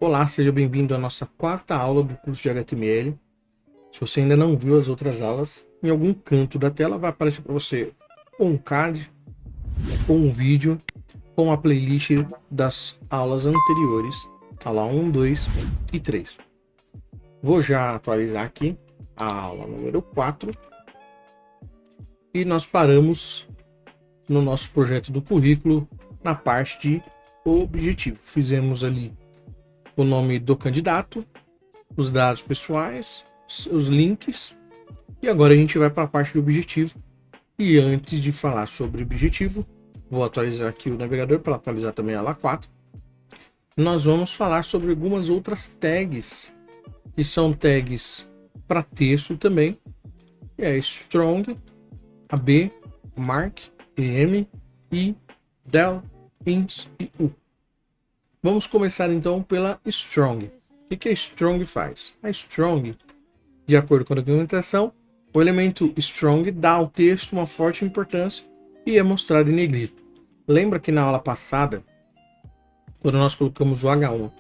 Olá, seja bem-vindo à nossa quarta aula do curso de HTML. Se você ainda não viu as outras aulas, em algum canto da tela vai aparecer para você um card ou um vídeo com a playlist das aulas anteriores, aula 1, 2 e 3. Vou já atualizar aqui a aula número 4 e nós paramos no nosso projeto do currículo na parte de objetivo. Fizemos ali o nome do candidato, os dados pessoais, os links, e agora a gente vai para a parte do objetivo. E antes de falar sobre o objetivo, vou atualizar aqui o navegador para atualizar também a aula 4. Nós vamos falar sobre algumas outras tags, que são tags para texto também. E é strong, AB, mark, em, i, del, int e u. Vamos começar então pela strong. O que a strong faz? A strong, de acordo com a documentação, o elemento strong dá ao texto uma forte importância e é mostrado em negrito. Lembra que na aula passada, quando nós colocamos o H1,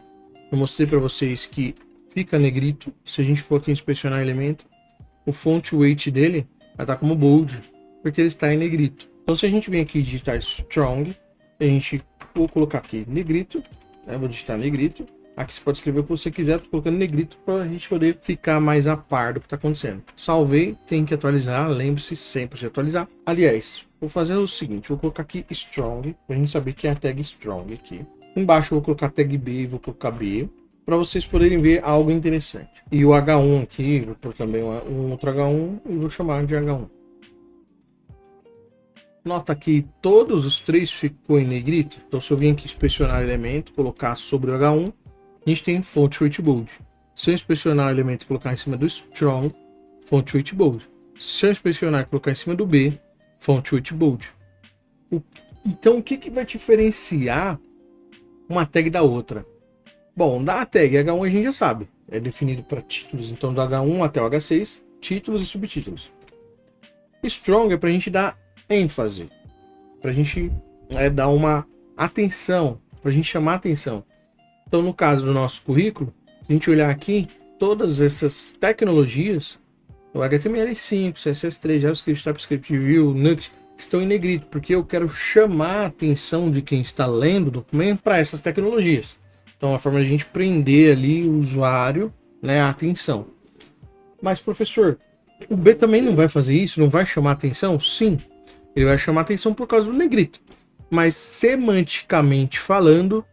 eu mostrei para vocês que fica negrito. Se a gente for aqui inspecionar o elemento, o font weight dele vai estar como bold, porque ele está em negrito. Então se a gente vem aqui digitar strong, a gente vou colocar aqui negrito, vou digitar negrito. Aqui você pode escrever o que você quiser, estou colocando negrito para a gente poder ficar mais a par do que está acontecendo. Salvei, tem que atualizar, lembre-se sempre de atualizar. Aliás, vou fazer o seguinte, vou colocar aqui strong, para a gente saber que é a tag strong aqui. Embaixo eu vou colocar tag B e vou colocar B, para vocês poderem ver algo interessante. E o H1 aqui, vou pôr também um outro H1 e vou chamar de H1. Nota que todos os três ficou em negrito. Então se eu vim aqui inspecionar o elemento, colocar sobre o H1, a gente tem font weight bold. Se eu inspecionar o elemento e colocar em cima do strong, font weight bold. Se eu inspecionar e colocar em cima do B, font weight bold. Então o que vai diferenciar uma tag da outra? Bom, da tag H1 a gente já sabe. É definido para títulos. Então do H1 até o H6, títulos e subtítulos. Strong é para a gente dar ênfase, para a gente dar uma atenção, para a gente chamar atenção. Então, no caso do nosso currículo, se a gente olhar aqui, todas essas tecnologias, o HTML5, CSS3, JavaScript, TypeScript, Vue, Nuxt, estão em negrito, porque eu quero chamar a atenção de quem está lendo o documento para essas tecnologias. Então, é uma forma de a gente prender ali o usuário, a atenção. Mas, professor, o B também não vai fazer isso? Não vai chamar atenção? Sim, ele vai chamar atenção por causa do negrito. Mas, semanticamente falando,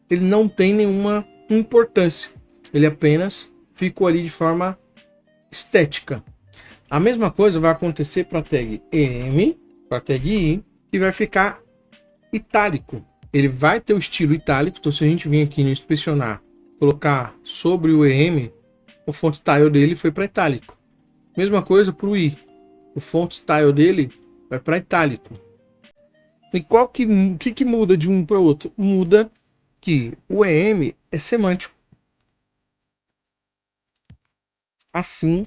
ele não tem nenhuma importância. Ele apenas ficou ali de forma estética. A mesma coisa vai acontecer para a tag EM, para a tag I, que vai ficar itálico. Ele vai ter o estilo itálico. Então, se a gente vir aqui no inspecionar, colocar sobre o EM, o font style dele foi para itálico. Mesma coisa para o I. O font style dele vai para itálico. E qual que muda de um para o outro? Muda que o EM é semântico. Assim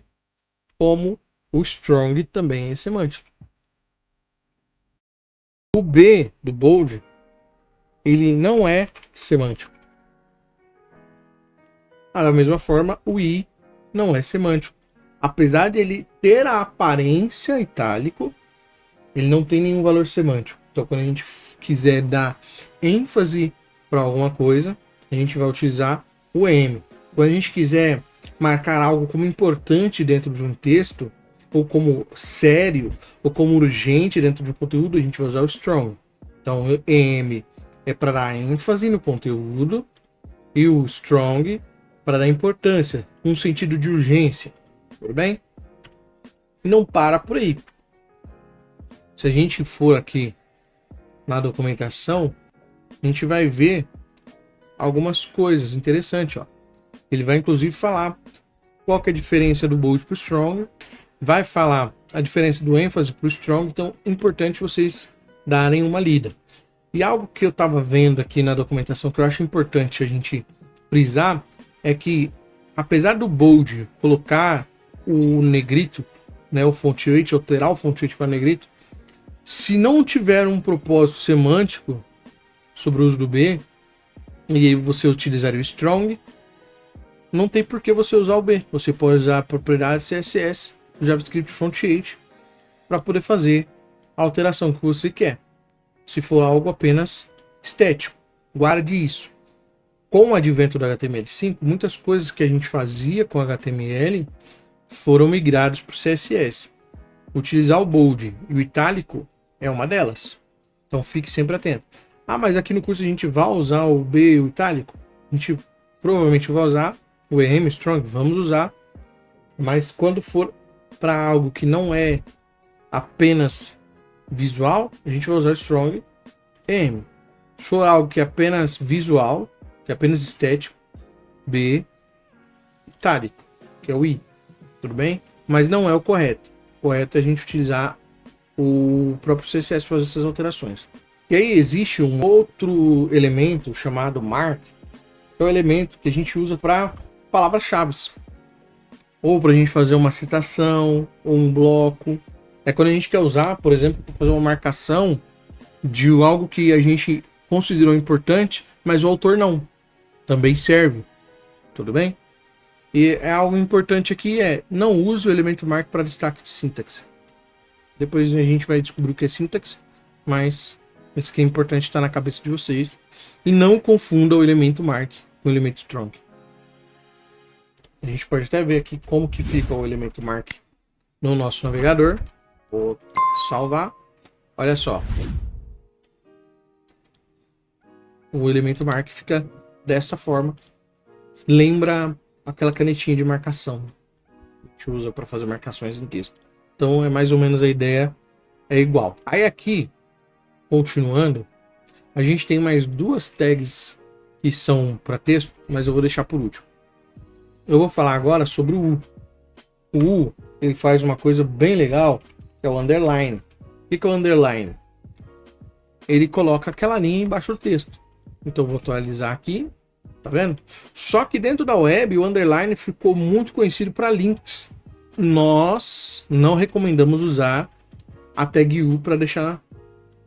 como o strong também é semântico. O B do bold, ele não é semântico. Da mesma forma, o I não é semântico. Apesar de ele ter a aparência itálico, ele não tem nenhum valor semântico. Então, quando a gente quiser dar ênfase para alguma coisa, a gente vai utilizar o EM. Quando a gente quiser marcar algo como importante dentro de um texto, ou como sério, ou como urgente dentro de um conteúdo, a gente vai usar o strong. Então, o EM é para dar ênfase no conteúdo, e o strong para dar importância, um sentido de urgência. Tudo bem? E não para por aí. Se a gente for aqui na documentação, a gente vai ver algumas coisas interessantes. Ele vai inclusive falar qual que é a diferença do bold para o strong, vai falar a diferença do ênfase para o strong, então é importante vocês darem uma lida. E algo que eu estava vendo aqui na documentação que eu acho importante a gente frisar é que, apesar do bold colocar o negrito, o font weight, alterar o font weight para negrito, se não tiver um propósito semântico sobre o uso do B, e aí você utilizaria o strong, não tem por que você usar o B. Você pode usar a propriedade CSS do JavaScript Front-End para poder fazer a alteração que você quer. Se for algo apenas estético, guarde isso. Com o advento do HTML5, muitas coisas que a gente fazia com HTML foram migradas para o CSS. Utilizar o bold e o itálico é uma delas. Então fique sempre atento. Ah, mas aqui no curso a gente vai usar o B e o itálico? A gente provavelmente vai usar o EM Strong, vamos usar. Mas quando for para algo que não é apenas visual, a gente vai usar o Strong EM. Se for algo que é apenas visual, que é apenas estético, B, itálico, que é o I. Tudo bem? Mas não é o correto. O correto é a gente utilizar o próprio CSS para fazer essas alterações. E aí existe um outro elemento chamado mark, que é o elemento que a gente usa para palavras-chave. Ou para a gente fazer uma citação, ou um bloco. É quando a gente quer usar, por exemplo, para fazer uma marcação de algo que a gente considerou importante, mas o autor não. Também serve. Tudo bem? E é algo importante aqui não use o elemento mark para destaque de sintaxe. Depois a gente vai descobrir o que é sintaxe, mas isso que é importante estar na cabeça de vocês. E não confunda o elemento mark com o elemento strong. A gente pode até ver aqui como que fica o elemento mark no nosso navegador. Vou salvar. Olha só. O elemento mark fica dessa forma. Lembra aquela canetinha de marcação que a gente usa para fazer marcações em texto. Então é mais ou menos a ideia, é igual. Aí aqui, continuando, a gente tem mais duas tags que são para texto, mas eu vou deixar por último. Eu vou falar agora sobre o U. O U, ele faz uma coisa bem legal, que é o underline. O que é o underline? Ele coloca aquela linha embaixo do texto. Então eu vou atualizar aqui, tá vendo? Só que dentro da web, o underline ficou muito conhecido para links. Nós não recomendamos usar a tag U para deixar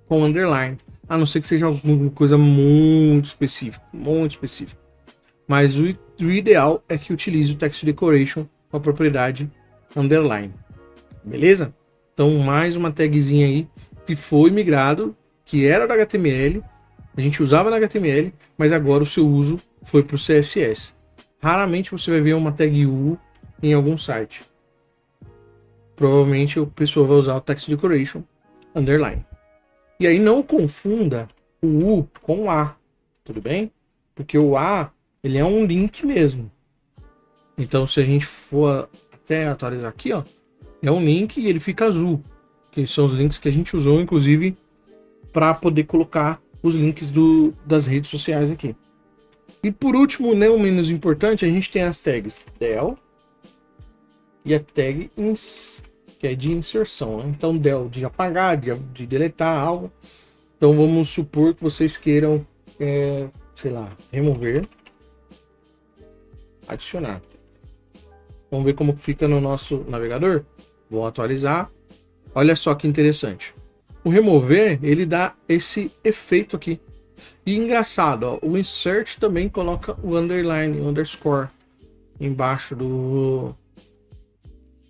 com underline, a não ser que seja alguma coisa muito específica, Mas o ideal é que utilize o text decoration com a propriedade underline, beleza? Então mais uma tagzinha aí que foi migrado, que era do HTML, a gente usava no HTML, mas agora o seu uso foi para o CSS. Raramente você vai ver uma tag U em algum site. Provavelmente a pessoa vai usar o text decoration underline. E aí não confunda o U com o A, tudo bem? Porque o A, ele é um link mesmo. Então se a gente for até atualizar aqui, ó, é um link e ele fica azul, que são os links que a gente usou, inclusive, para poder colocar os links das redes sociais aqui. E por último, não menos importante, a gente tem as tags del e a tag ins, que é de inserção, né? Então del de apagar, de deletar algo. Então vamos supor que vocês queiram, sei lá, remover, adicionar. Vamos ver como fica no nosso navegador. Vou atualizar. Olha só que interessante. O remover, ele dá esse efeito aqui. E engraçado, ó, o insert também coloca o underline, o underscore embaixo do...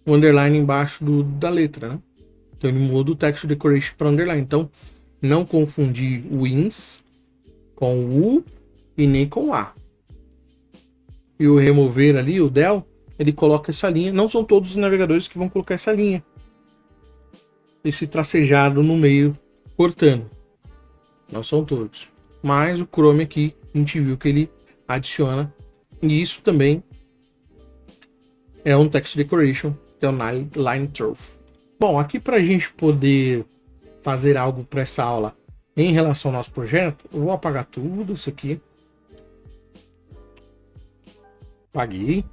O underline embaixo da letra, né? Então ele muda o text decoration para underline. Então não confundir o ins com o U e nem com o A. E o remover ali, o del, ele coloca essa linha. Não são todos os navegadores que vão colocar essa linha. Esse tracejado no meio, cortando. Não são todos. Mas o Chrome aqui, a gente viu que ele adiciona. E isso também é um text decoration, que é o line truth. Bom, aqui para a gente poder fazer algo para essa aula em relação ao nosso projeto, eu vou apagar tudo isso aqui. Apaguei.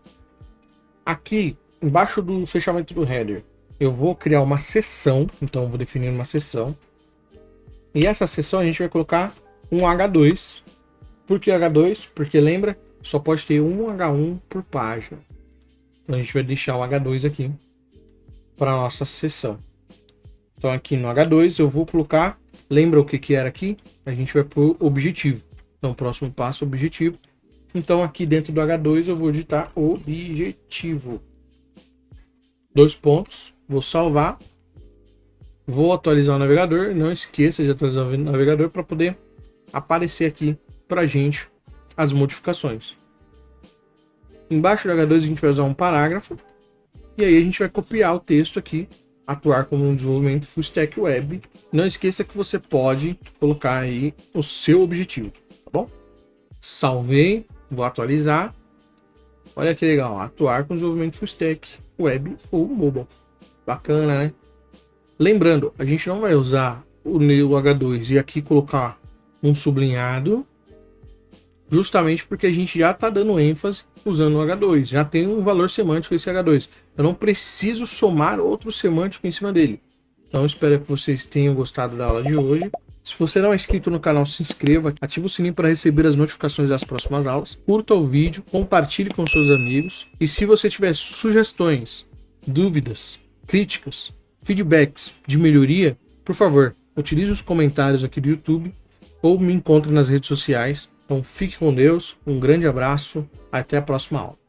Aqui, embaixo do fechamento do header, eu vou criar uma seção. Então eu vou definir uma seção. E essa seção a gente vai colocar um H2. Por que H2? Porque lembra, só pode ter um H1 por página. Então a gente vai deixar o H2 aqui para a nossa seção. Então aqui no H2 eu vou colocar, lembra o que era aqui? A gente vai pôr objetivo. Então próximo passo, objetivo. Então aqui dentro do H2 eu vou digitar objetivo. 2 pontos, vou salvar. Vou atualizar o navegador, não esqueça de atualizar o navegador para poder aparecer aqui para gente as modificações. Embaixo do H2 a gente vai usar um parágrafo e aí a gente vai copiar o texto aqui, atuar como um desenvolvimento full stack web. Não esqueça que você pode colocar aí o seu objetivo, tá bom? Salvei, vou atualizar. Olha que legal, atuar com desenvolvimento full stack web ou mobile. Bacana, né? Lembrando, a gente não vai usar o H2 e aqui colocar um sublinhado, justamente porque a gente já está dando ênfase usando o H2, já tem um valor semântico esse H2. Eu não preciso somar outro semântico em cima dele. Então espero que vocês tenham gostado da aula de hoje. Se você não é inscrito no canal, se inscreva, ative o sininho para receber as notificações das próximas aulas, curta o vídeo, compartilhe com seus amigos e se você tiver sugestões, dúvidas, críticas, feedbacks de melhoria, por favor, utilize os comentários aqui do YouTube ou me encontre nas redes sociais. Então fique com Deus, um grande abraço, até a próxima aula.